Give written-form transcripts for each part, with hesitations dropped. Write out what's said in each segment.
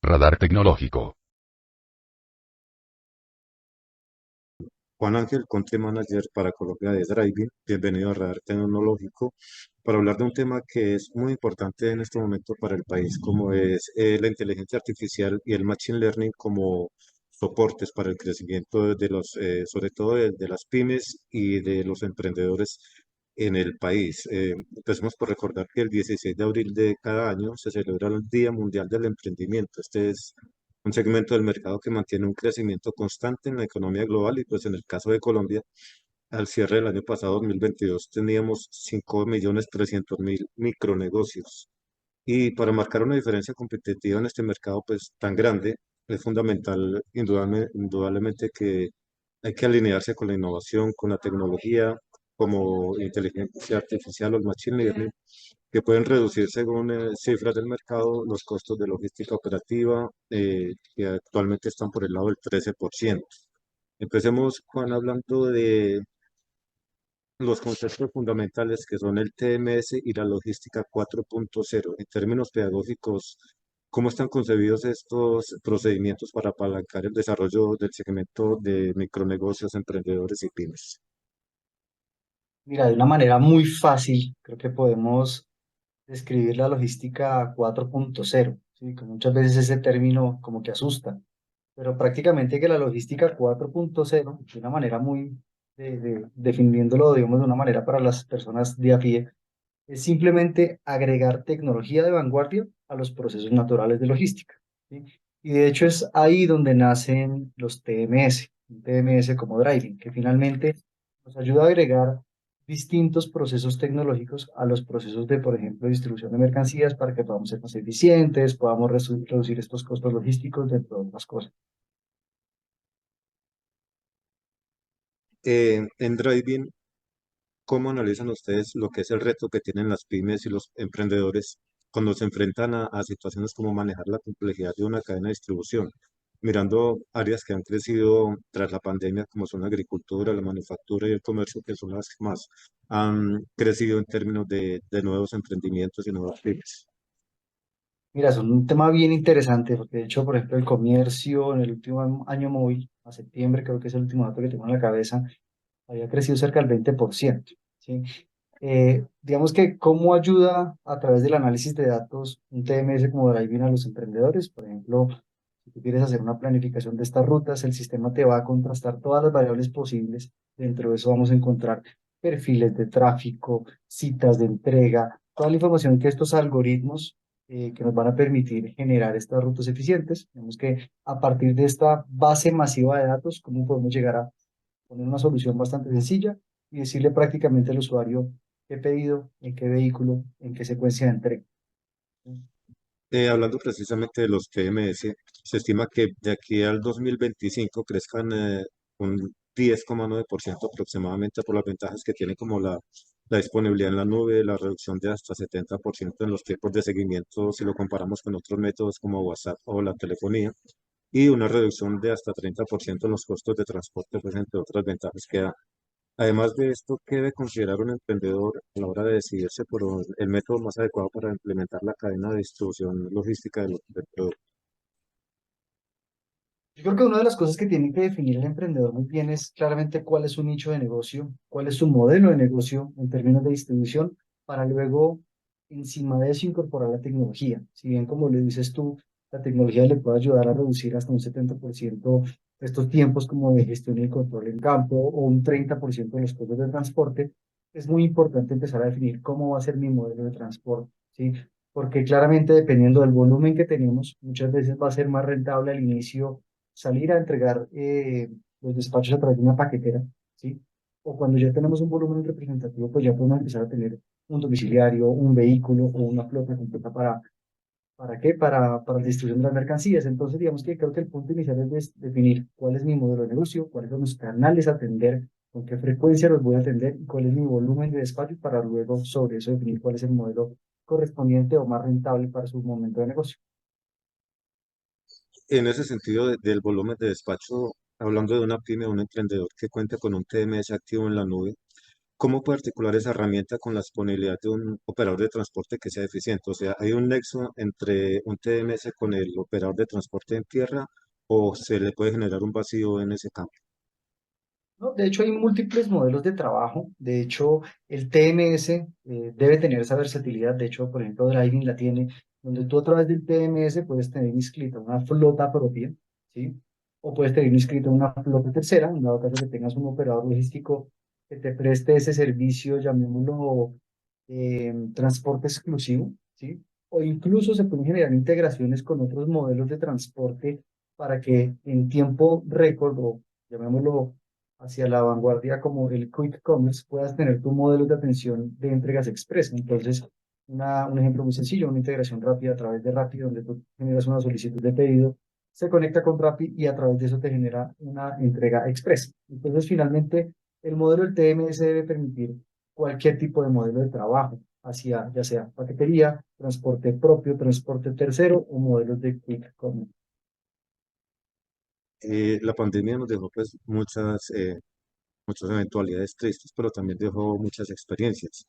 Radar tecnológico. Juan Ángel, Country Manager para Colombia de Driving. Bienvenido a Radar Tecnológico para hablar de un tema que es muy importante en este momento para el país, como es la inteligencia artificial y el machine learning como soportes para el crecimiento de los, sobre todo de las pymes y de los emprendedores en el país. Empecemos por recordar que el 16 de abril de cada año se celebra el Día Mundial del Emprendimiento. Este es un segmento del mercado que mantiene un crecimiento constante en la economía global y pues en el caso de Colombia, al cierre del año pasado, 2022, teníamos 5.300.000 micronegocios. Y para marcar una diferencia competitiva en este mercado pues tan grande, es fundamental indudablemente que hay que alinearse con la innovación, con la tecnología como inteligencia artificial o el machine learning, que pueden reducir según cifras del mercado los costos de logística operativa, que actualmente están por el lado del 13%. Empecemos, Juan, hablando de los conceptos fundamentales que son el TMS y la logística 4.0. En términos pedagógicos, ¿cómo están concebidos estos procedimientos para apalancar el desarrollo del segmento de micronegocios, emprendedores y pymes? Mira, de una manera muy fácil, creo que podemos describir la logística 4.0, ¿sí? Que muchas veces ese término como que asusta, pero prácticamente que la logística 4.0, de una manera muy, definiéndolo, digamos, de una manera para las personas de a pie, es simplemente agregar tecnología de vanguardia a los procesos naturales de logística, ¿sí? Y de hecho es ahí donde nacen los TMS, un TMS como Driving, que finalmente nos ayuda a agregar distintos procesos tecnológicos a los procesos de, por ejemplo, distribución de mercancías para que podamos ser más eficientes, podamos reducir estos costos logísticos, entre otras cosas. En Driving, ¿cómo analizan ustedes lo que es el reto que tienen las pymes y los emprendedores cuando se enfrentan a situaciones como manejar la complejidad de una cadena de distribución? Mirando áreas que han crecido tras la pandemia, como son la agricultura, la manufactura y el comercio, que son las que más han crecido en términos de nuevos emprendimientos y nuevas pymes. Mira, es un tema bien interesante, porque de hecho, por ejemplo, el comercio en el último año móvil, a septiembre, creo que es el último dato que tengo en la cabeza, había crecido cerca del 20%, ¿sí? Digamos que cómo ayuda a través del análisis de datos un TMS como Driving a los emprendedores. Por ejemplo, si tú quieres hacer una planificación de estas rutas, el sistema te va a contrastar todas las variables posibles. Dentro de eso vamos a encontrar perfiles de tráfico, citas de entrega, toda la información que estos algoritmos que nos van a permitir generar estas rutas eficientes. Tenemos que a partir de esta base masiva de datos, cómo podemos llegar a poner una solución bastante sencilla y decirle prácticamente al usuario qué pedido, en qué vehículo, en qué secuencia de entrega. Hablando precisamente de los TMS, se estima que de aquí al 2025 crezcan un 10,9% aproximadamente por las ventajas que tiene como la disponibilidad en la nube, la reducción de hasta 70% en los tiempos de seguimiento si lo comparamos con otros métodos como WhatsApp o la telefonía, y una reducción de hasta 30% en los costos de transporte, pues entre otras ventajas que da. Además de esto, ¿qué debe considerar un emprendedor a la hora de decidirse por el método más adecuado para implementar la cadena de distribución logística del producto? Yo creo que una de las cosas que tiene que definir el emprendedor muy bien es claramente cuál es su nicho de negocio, cuál es su modelo de negocio en términos de distribución, para luego encima de eso incorporar la tecnología. Si bien, como le dices tú, la tecnología le puede ayudar a reducir hasta un 70% estos tiempos como de gestión y control en campo o un 30% de los costos de transporte, es muy importante empezar a definir cómo va a ser mi modelo de transporte, ¿sí? Porque claramente dependiendo del volumen que tenemos, muchas veces va a ser más rentable al inicio salir a entregar los despachos a través de una paquetera, ¿sí? O cuando ya tenemos un volumen representativo, pues ya podemos empezar a tener un domiciliario, un vehículo o una flota completa ¿para qué? Para la distribución de las mercancías. Entonces, digamos que creo que el punto inicial es definir cuál es mi modelo de negocio, cuáles son los canales a atender, con qué frecuencia los voy a atender y cuál es mi volumen de despacho para luego sobre eso definir cuál es el modelo correspondiente o más rentable para su momento de negocio. En ese sentido del volumen de despacho, hablando de una pyme o un emprendedor que cuenta con un TMS activo en la nube, ¿Cómo puede articular esa herramienta con la disponibilidad de un operador de transporte que sea eficiente? O sea, ¿hay un nexo entre un TMS con el operador de transporte en tierra o se le puede generar un vacío en ese campo? ¿No? De hecho, hay múltiples modelos de trabajo. De hecho, el TMS debe tener esa versatilidad. De hecho, por ejemplo, Driving la tiene, donde tú a través del TMS puedes tener inscrita una flota propia, ¿sí? O puedes tener inscrita una flota tercera, en dado caso que tengas un operador logístico que te preste ese servicio, llamémoslo transporte exclusivo, ¿sí? O incluso se pueden generar integraciones con otros modelos de transporte para que en tiempo récord, o llamémoslo hacia la vanguardia como el Quick Commerce, puedas tener tu modelo de atención de entregas express. Entonces, un ejemplo muy sencillo, una integración rápida a través de Rappi, donde tú generas una solicitud de pedido, se conecta con Rappi y a través de eso te genera una entrega express. Entonces, finalmente, el modelo del TMS debe permitir cualquier tipo de modelo de trabajo, hacia ya sea paquetería, transporte propio, transporte tercero o modelos de Quick Commerce. La pandemia nos dejó pues muchas eventualidades tristes, pero también dejó muchas experiencias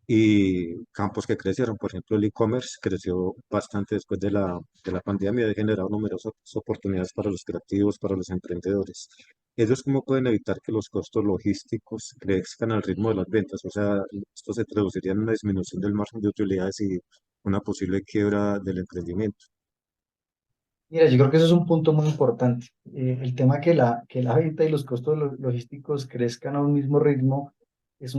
y campos que crecieron. Por ejemplo, el e-commerce creció bastante después de la pandemia y ha generado numerosas oportunidades para los creativos, para los emprendedores. ¿Ellos cómo pueden evitar que los costos logísticos crezcan al ritmo de las ventas? O sea, esto se traduciría en una disminución del margen de utilidades y una posible quiebra del emprendimiento. Mira, yo creo que eso es un punto muy importante. El tema que la venta y los costos logísticos crezcan a un mismo ritmo es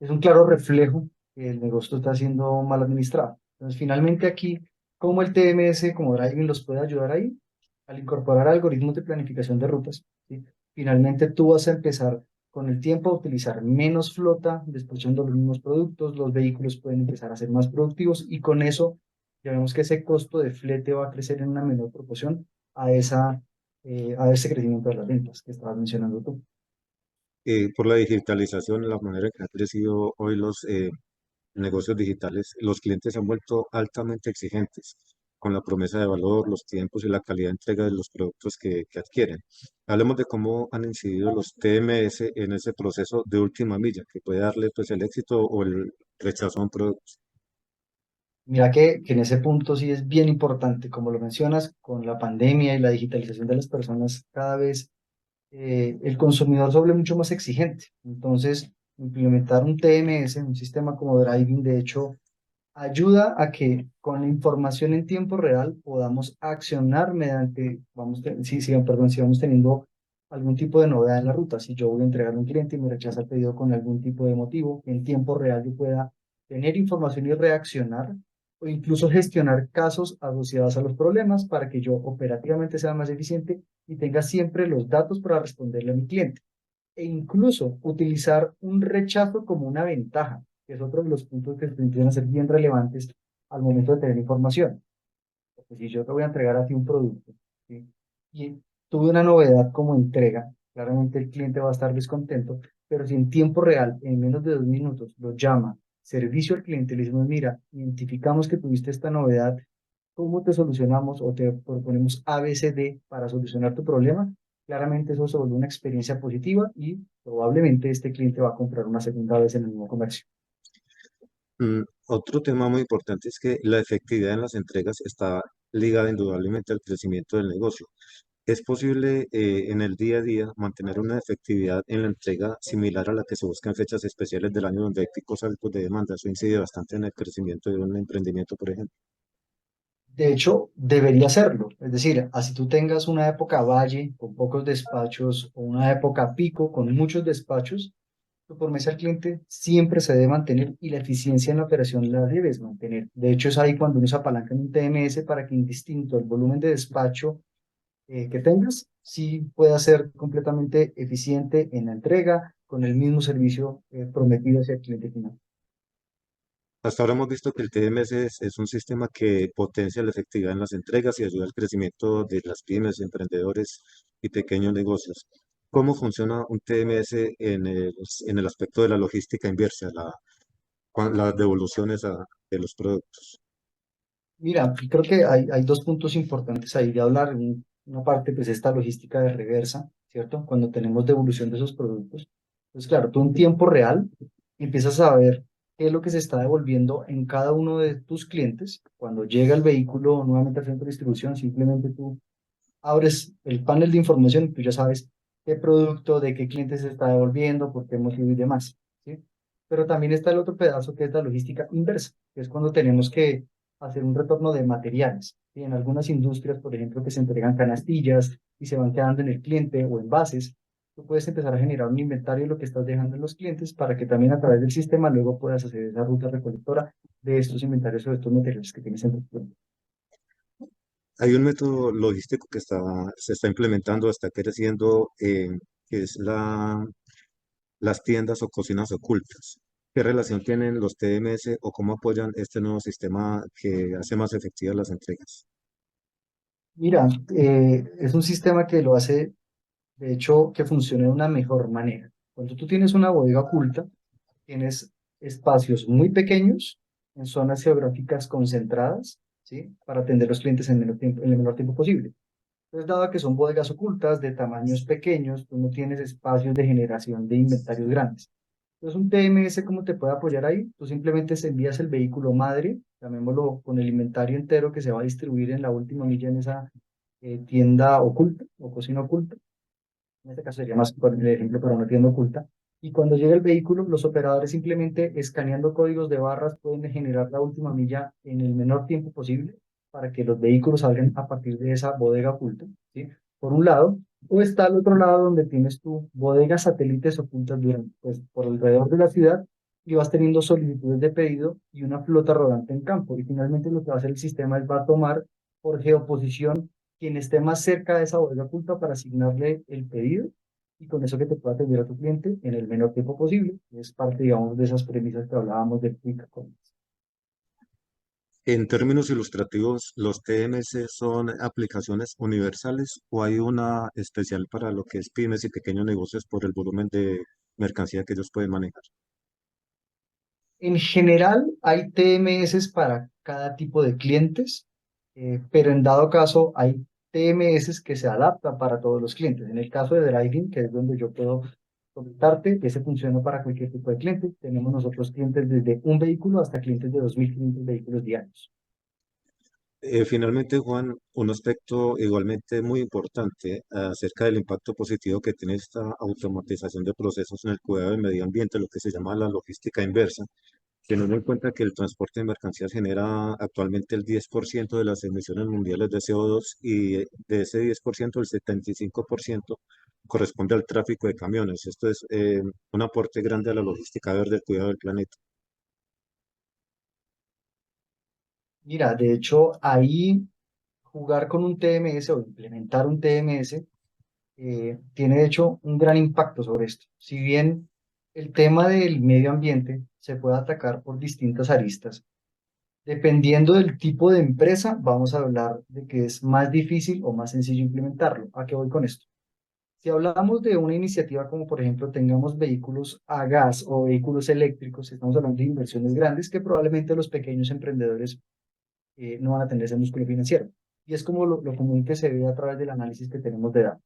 es un claro reflejo que el negocio está siendo mal administrado. Entonces, finalmente aquí, ¿cómo el TMS, como Driving, los puede ayudar ahí? Al incorporar algoritmos de planificación de rutas, ¿sí? Finalmente tú vas a empezar con el tiempo a utilizar menos flota, despachando los mismos productos, los vehículos pueden empezar a ser más productivos y con eso ya vemos que ese costo de flete va a crecer en una menor proporción a ese crecimiento de las ventas que estabas mencionando tú. Por la digitalización, la manera en que han crecido hoy los negocios digitales, los clientes se han vuelto altamente exigentes con la promesa de valor, los tiempos y la calidad de entrega de los productos que adquieren. Hablemos de cómo han incidido los TMS en ese proceso de última milla, que puede darle pues el éxito o el rechazo a un producto. Mira que en ese punto sí es bien importante, como lo mencionas, con la pandemia y la digitalización de las personas, cada vez el consumidor se vuelve mucho más exigente. Entonces, implementar un TMS, un sistema como Driving, de hecho, ayuda a que con la información en tiempo real podamos accionar mediante, perdón, si vamos teniendo algún tipo de novedad en la ruta. Si yo voy a entregar a un cliente y me rechaza el pedido con algún tipo de motivo, en tiempo real yo pueda tener información y reaccionar o incluso gestionar casos asociados a los problemas para que yo operativamente sea más eficiente y tenga siempre los datos para responderle a mi cliente e incluso utilizar un rechazo como una ventaja, que es otro de los puntos que empiezan a ser bien relevantes al momento de tener información. Porque si yo te voy a entregar a ti un producto, ¿sí? Y tuve una novedad como entrega, claramente el cliente va a estar descontento, pero si en tiempo real, en menos de 2 minutos, lo llama servicio al cliente, le decimos, mira, identificamos que tuviste esta novedad, ¿cómo te solucionamos o te proponemos ABCD para solucionar tu problema? Claramente eso se vuelve una experiencia positiva y probablemente este cliente va a comprar una segunda vez en el mismo comercio. Otro tema muy importante es que la efectividad en las entregas está ligada indudablemente al crecimiento del negocio. ¿Es posible en el día a día mantener una efectividad en la entrega similar a la que se busca en fechas especiales del año donde hay picos altos de demanda? Eso incide bastante en el crecimiento de un emprendimiento, por ejemplo. De hecho, debería serlo. Es decir, así tú tengas una época valle con pocos despachos o una época pico con muchos despachos, tu promesa al cliente siempre se debe mantener y la eficiencia en la operación la debes mantener. De hecho, es ahí cuando uno se apalanca en un TMS para que indistinto el volumen de despacho que tengas, sí pueda ser completamente eficiente en la entrega con el mismo servicio prometido hacia el cliente final. Hasta ahora hemos visto que el TMS es un sistema que potencia la efectividad en las entregas y ayuda al crecimiento de las pymes, emprendedores y pequeños negocios. ¿Cómo funciona un TMS en el aspecto de la logística inversa, las devoluciones de los productos? Mira, creo que hay dos puntos importantes ahí de hablar. Una parte, pues, esta logística de reversa, ¿cierto? Cuando tenemos devolución de esos productos. Entonces, claro, tú en tiempo real empiezas a ver qué es lo que se está devolviendo en cada uno de tus clientes. Cuando llega el vehículo nuevamente al centro de distribución, simplemente tú abres el panel de información y tú ya sabes qué producto, de qué cliente se está devolviendo, por qué motivo y demás, ¿sí? Pero también está el otro pedazo que es la logística inversa, que es cuando tenemos que hacer un retorno de materiales. ¿Sí? En algunas industrias, por ejemplo, que se entregan canastillas y se van quedando en el cliente o envases, tú puedes empezar a generar un inventario de lo que estás dejando en los clientes para que también a través del sistema luego puedas hacer esa ruta recolectora de estos inventarios o de estos materiales que tienes en tu cliente. Hay un método logístico que se está implementando, está creciendo, que es las tiendas o cocinas ocultas. ¿Qué relación tienen los TMS o cómo apoyan este nuevo sistema que hace más efectivas las entregas? Mira, es un sistema que lo hace, de hecho, que funcione de una mejor manera. Cuando tú tienes una bodega oculta, tienes espacios muy pequeños en zonas geográficas concentradas, ¿sí? Para atender a los clientes en el menor tiempo posible. Entonces, dado que son bodegas ocultas de tamaños pequeños, tú no tienes espacios de generación de inventarios grandes. Entonces, un TMS, ¿cómo te puede apoyar ahí? Tú simplemente envías el vehículo madre, llamémoslo con el inventario entero que se va a distribuir en la última milla en esa tienda oculta o cocina oculta. En este caso sería más por el ejemplo para una tienda oculta. Y cuando llega el vehículo, los operadores simplemente escaneando códigos de barras pueden generar la última milla en el menor tiempo posible para que los vehículos salgan a partir de esa bodega oculta, ¿sí? Por un lado, o está al otro lado donde tienes tu bodegas satélites ocultas durante, pues, por alrededor de la ciudad y vas teniendo solicitudes de pedido y una flota rodante en campo. Y finalmente lo que va a hacer el sistema es va a tomar por geoposición quien esté más cerca de esa bodega oculta para asignarle el pedido y con eso que te pueda atender a tu cliente en el menor tiempo posible. Es parte, digamos, de esas premisas que hablábamos del Quick Commerce. En términos ilustrativos, ¿los TMS son aplicaciones universales o hay una especial para lo que es pymes y pequeños negocios por el volumen de mercancía que ellos pueden manejar? En general, hay TMS para cada tipo de clientes, pero en dado caso hay TMS que se adaptan para todos los clientes. En el caso de Driving, que es donde yo puedo comentarte, ese funciona para cualquier tipo de cliente. Tenemos nosotros clientes desde un vehículo hasta clientes de 2.500 vehículos diarios. Finalmente, Juan, un aspecto igualmente muy importante acerca del impacto positivo que tiene esta automatización de procesos en el cuidado del medio ambiente, lo que se llama la logística inversa, teniendo en cuenta que el transporte de mercancías genera actualmente el 10% de las emisiones mundiales de CO2 y de ese 10% el 75% corresponde al tráfico de camiones. Esto es un aporte grande a la logística verde del cuidado del planeta. Mira, de hecho, ahí jugar con un TMS o implementar un TMS tiene de hecho un gran impacto sobre esto. Si bien el tema del medio ambiente se puede atacar por distintas aristas, dependiendo del tipo de empresa, vamos a hablar de que es más difícil o más sencillo implementarlo. ¿A qué voy con esto? Si hablamos de una iniciativa como por ejemplo tengamos vehículos a gas o vehículos eléctricos, estamos hablando de inversiones grandes que probablemente los pequeños emprendedores no van a tener ese músculo financiero. Y es como lo común que se ve a través del análisis que tenemos de datos.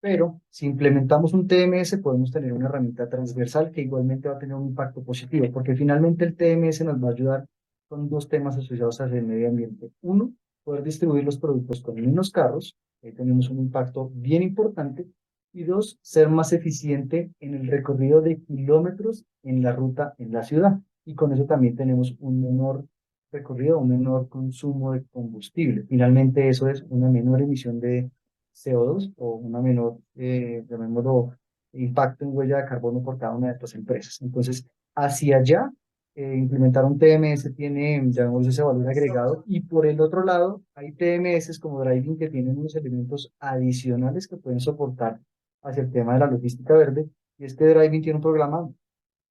Pero si implementamos un TMS, podemos tener una herramienta transversal que igualmente va a tener un impacto positivo, porque finalmente el TMS nos va a ayudar con dos temas asociados al medio ambiente. Uno, poder distribuir los productos con menos carros, ahí tenemos un impacto bien importante. Y dos, ser más eficiente en el recorrido de kilómetros en la ruta en la ciudad. Y con eso también tenemos un menor recorrido, un menor consumo de combustible. Finalmente, eso es una menor emisión de CO2 o una menor, llamémoslo, impacto en huella de carbono por cada una de estas empresas. Entonces, hacia allá, implementar un TMS tiene, llamémoslo, ese valor agregado. Y por el otro lado, hay TMS como Driving que tienen unos elementos adicionales que pueden soportar hacia el tema de la logística verde. Y es que Driving tiene un programa,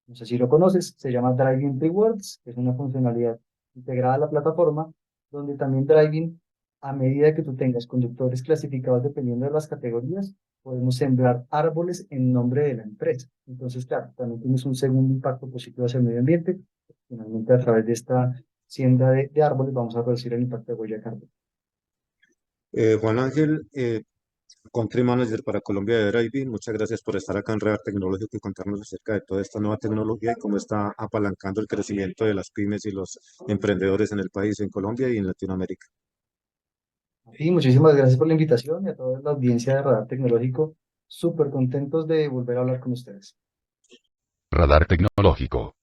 no sé si lo conoces, se llama Driving Rewards, que es una funcionalidad integrada a la plataforma, donde también Driving, a medida que tú tengas conductores clasificados dependiendo de las categorías, podemos sembrar árboles en nombre de la empresa. Entonces, claro, también tienes un segundo impacto positivo hacia el medio ambiente. Finalmente, a través de esta siembra de árboles, vamos a reducir el impacto de huella de carbono. Juan Ángel, Country Manager para Colombia de Driving. Muchas gracias por estar acá en Radar Tecnológico y contarnos acerca de toda esta nueva tecnología y cómo está apalancando el crecimiento de las pymes y los emprendedores en el país, en Colombia y en Latinoamérica. Sí, muchísimas gracias por la invitación y a toda la audiencia de Radar Tecnológico. Súper contentos de volver a hablar con ustedes. Radar tecnológico.